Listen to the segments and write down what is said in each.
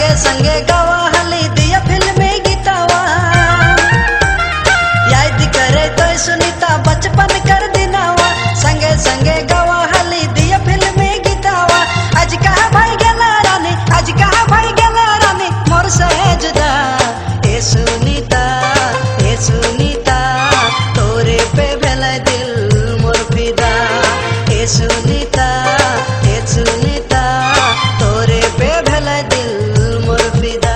संगे संगे गावा हली दिया फिल्मी गीतावा याद करे तो सुनीता बचपन कर दिनावा संगे संगे गावा हली दिया फिल्मी गीतावा आज कहा भाई गेला रानी आज कहा भाई गेला रानी मोर से जुदा ए सुनीता तोरे पे भेला दिल मोर फिदा ए सुनीता तोरे पे भेला दिल मोर फिदा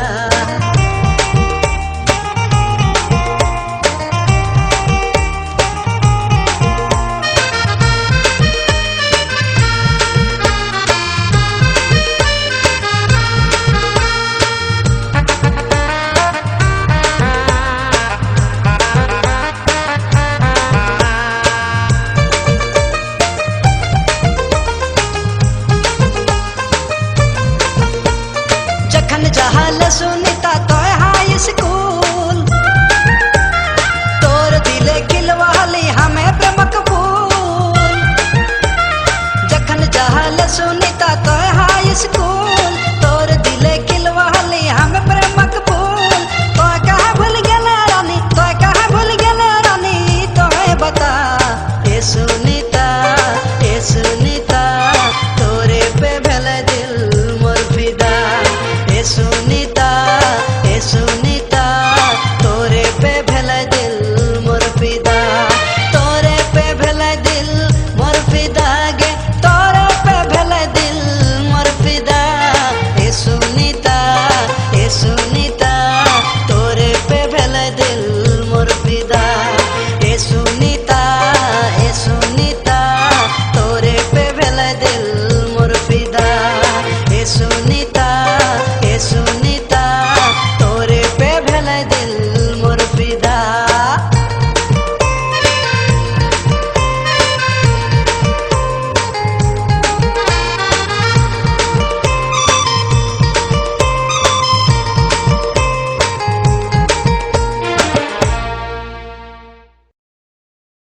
जखन जहाल सुनीता तो हाई स्कूल तोर दिले खिलवाली हमें प्रेमक फूल जखन जहाल सुनीता तो हाई स्कूल तोर दिले खिलवाली हमें प्रेमक फूल तो कहा भूल गेला रानी तो कहा भूल गेला रानी तो बता ए सुनीता तोरे पे भेला दिल मोर फिदा ए